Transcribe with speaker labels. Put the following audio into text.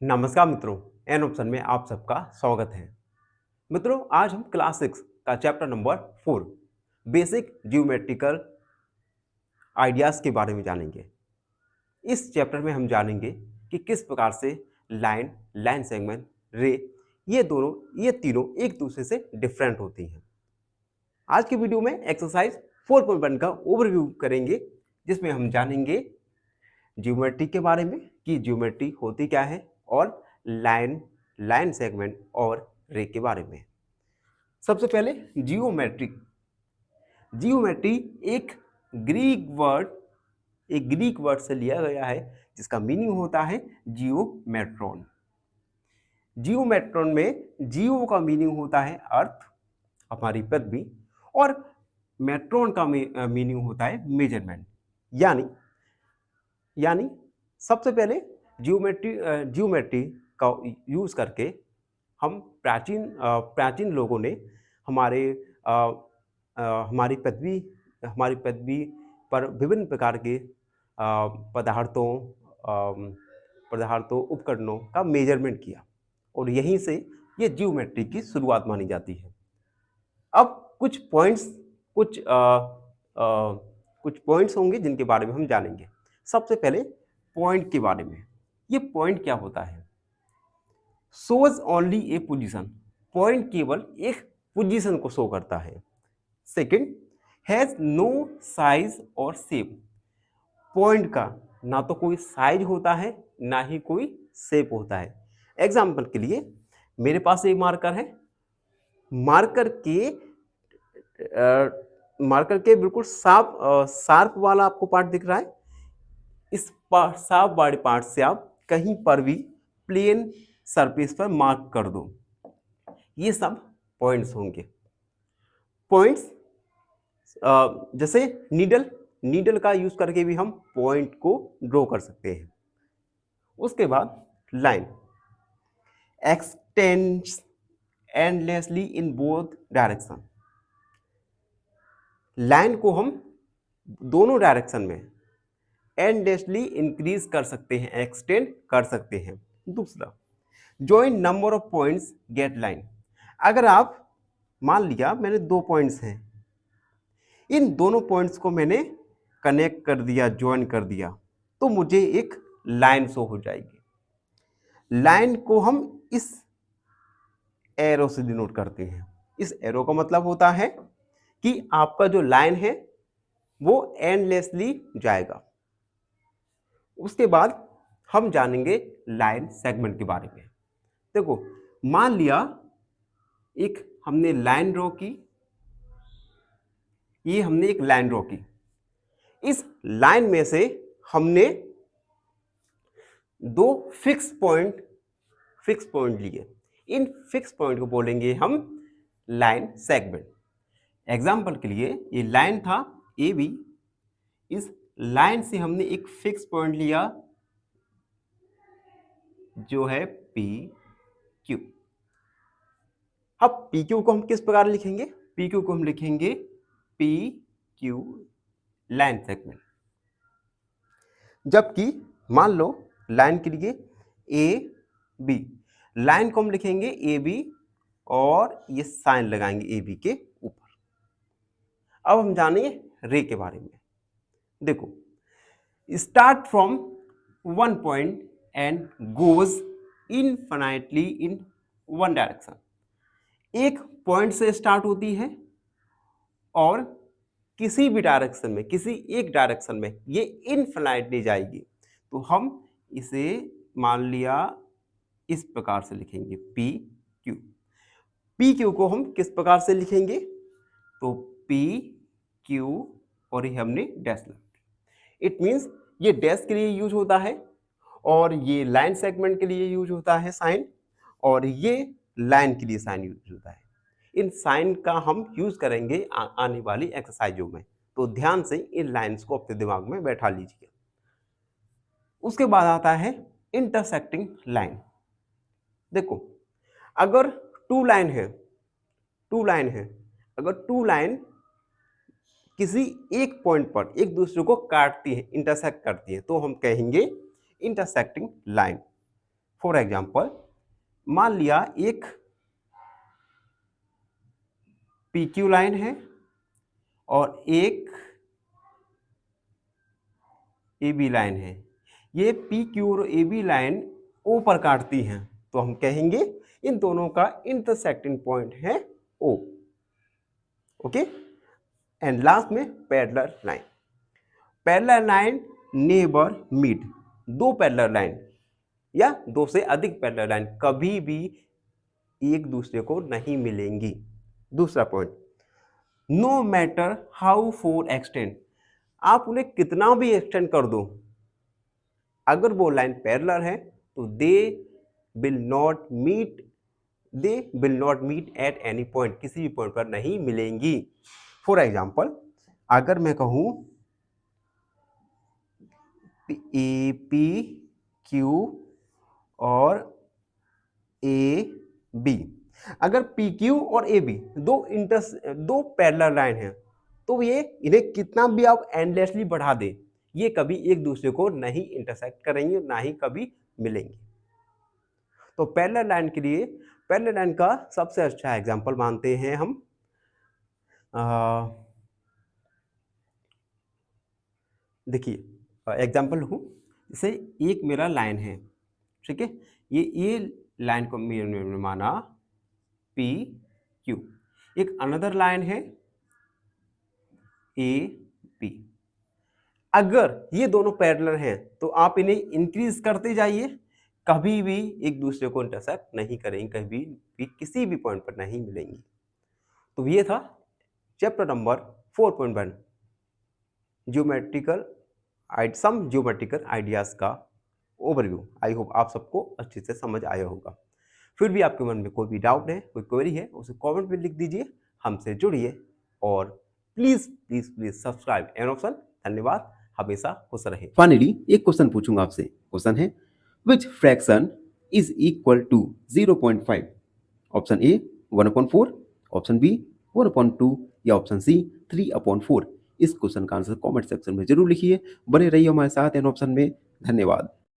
Speaker 1: नमस्कार मित्रों, an option में आप सबका स्वागत है। मित्रों, आज हम क्लास 6 का chapter number 4 basic geometrical ideas के बारे में जानेंगे। इस चैप्टर में हम जानेंगे कि किस प्रकार से लाइन, लाइन सेगमेंट, रे ये तीनों एक दूसरे से डिफरेंट होती हैं। आज की वीडियो में एक्सरसाइज 4.1 का ओवरव्यू करेंगे, जिसमें हम जानेंगे ज्योमेट्री के बारे में कि ज्योमेट्री होती क्या है और लाइन, लाइन सेगमेंट और रे के बारे में। सबसे पहले जियोमेट्री। जियोमेट्री एक ग्रीक वर्ड से लिया गया है, जिसका मीनिंग होता है जियोमेट्रॉन। जियोमेट्रॉन में जियो का मीनिंग होता है अर्थ, हमारी पृथ्वी, और मेट्रॉन का मीनिंग होता है मेजरमेंट। यानी सबसे पहले जियोमेट्री का यूज़ करके हम प्राचीन लोगों ने हमारे अ, हमारी पृथ्वी पर विभिन्न प्रकार के पदार्थों उपकरणों का मेजरमेंट किया, और यहीं से ये जियोमेट्री की शुरुआत मानी जाती है। अब कुछ अ, अ, कुछ पॉइंट्स होंगे जिनके बारे में हम जानेंगे। सबसे पहले पॉइंट के बारे में। ये पॉइंट क्या होता है? शोज ओनली ए पोजीशन। पॉइंट केवल एक पोजीशन को शो करता है। सेकंड, हैज नो साइज और शेप। पॉइंट का ना तो कोई साइज होता है, ना ही कोई शेप होता है। एग्जाम्पल के लिए मेरे पास एक मार्कर है। मार्कर के बिल्कुल शार्प वाला आपको पार्ट दिख रहा है। इस शार्प वाले पार्ट से आप कहीं पर भी प्लेन सरफेस पर मार्क कर दो। ये सब पॉइंट्स होंगे। पॉइंट्स जैसे नीडल का यूज करके भी हम पॉइंट को ड्रॉ कर सकते हैं। उसके बाद line x tends endlessly in both direction. Line को हम दोनों डायरेक्शन में एंडलेसली इंक्रीज कर सकते हैं, एक्सटेंड कर सकते हैं। दूसरा, join number of points get line. अगर आप मान लिया मैंने 2 पॉइंट्स हैं, इन दोनों पॉइंट्स को मैंने कनेक्ट कर दिया, ज्वाइन कर दिया, तो मुझे एक लाइन शो हो जाएगी। लाइन को हम इस एरो से डिनोट करते हैं। इस एरो का मतलब होता है कि आपका जो लाइन है वो एंडलेसली जाएगा। उसके बाद हम जानेंगे लाइन सेगमेंट के बारे में। देखो, मान लिया एक हमने लाइन ड्रॉ की, ये हमने एक लाइन ड्रॉ की। इस लाइन में से हमने 2 फिक्स पॉइंट लिए। इन फिक्स पॉइंट को बोलेंगे हम लाइन सेगमेंट। एग्जाम्पल के लिए ये लाइन था ए बी। इस लाइन से हमने एक फिक्स पॉइंट लिया जो है पी क्यू। अब पी क्यू को हम किस प्रकार लिखेंगे? पी क्यू को हम लिखेंगे पी क्यू लाइन सेगमेंट। जबकि मान लो लाइन के लिए ए बी, लाइन को हम लिखेंगे ए बी और ये साइन लगाएंगे ए बी के ऊपर। अब हम जानेंगे रे के बारे में। देखो, start from one point and goes infinitely in one direction. एक पॉइंट से स्टार्ट होती है और किसी भी डायरेक्शन में, किसी एक डायरेक्शन में ये इनफिनाइटली जाएगी। तो हम इसे मान लिया इस प्रकार से लिखेंगे पी क्यू। पी क्यू को हम किस प्रकार से लिखेंगे? तो पी क्यू और ये हमने डैश लगा दी। इट मीन्स ये डैश के लिए यूज होता है, और ये लाइन सेगमेंट के लिए यूज होता है साइन, और ये लाइन के लिए साइन यूज होता है। इन साइन का हम यूज करेंगे आने वाली एक्सरसाइजों में, तो ध्यान से इन लाइंस को अपने दिमाग में बैठा लीजिए। उसके बाद आता है इंटरसेक्टिंग लाइन। देखो, अगर टू लाइन है, अगर टू लाइन किसी एक पॉइंट पर एक दूसरे को काटती है, इंटरसेक्ट करती है, तो हम कहेंगे इंटरसेक्टिंग लाइन। फॉर एग्जाम्पल मान लिया एक PQ लाइन है और एक AB लाइन है। ये PQ और AB लाइन O पर काटती हैं, तो हम कहेंगे इन दोनों का इंटरसेक्टिंग पॉइंट है O। ओके, एंड लास्ट में parallel line. Parallel line never meet, दो पैरेलल लाइन या दो से अधिक पैरेलल लाइन कभी भी एक दूसरे को नहीं मिलेंगी। दूसरा point, no matter how far extend, आप उन्हें कितना भी एक्सटेंड कर दो, अगर वो लाइन पैरेलल है तो they will not meet at any point, किसी भी पॉइंट पर नहीं मिलेंगी। फॉर एग्जाम्पल अगर मैं कहूं APQ और AB, अगर PQ और AB दो पैरेलल लाइन हैं तो ये इन्हें कितना भी आप एंडलेसली बढ़ा दें, ये कभी एक दूसरे को नहीं इंटरसेक्ट करेंगे, ना ही कभी मिलेंगे। तो पैरेलल लाइन के लिए पैरेलल लाइन का सबसे अच्छा एग्जांपल मानते हैं हम देखिए एग्जांपल लूँ, जैसे एक मेरा लाइन है, ठीक है, ये लाइन को मैंने माना PQ, एक अनदर लाइन है AB। अगर ये दोनों पैरेलल हैं तो आप इन्हें इंक्रीज करते जाइए, कभी भी एक दूसरे को इंटरसेक्ट नहीं करेंगे, कभी भी किसी भी पॉइंट पर नहीं मिलेंगी। तो ये था चैप्टर नंबर 4.1 ज्योमेट्रिकल आइडियाज का ओवरव्यू। आई होप आप सबको अच्छे से समझ आया होगा। फिर भी आपके मन में कोई भी डाउट है, कोई क्वेरी है, उसे कमेंट में लिख दीजिए, हमसे जुड़िए और please please please subscribe an option. धन्यवाद, हमेशा खुश रहे।
Speaker 2: फाइनली एक क्वेश्चन पूछूंगा आपसे। क्वेश्चन है which fraction is equal to 0.5? Option A 1/4, option B 1/2 या ऑप्शन सी 3/4। इस क्वेश्चन का आंसर कमेंट सेक्शन में जरूर लिखिए। बने रहिए हमारे साथ एन ऑप्शन में। धन्यवाद।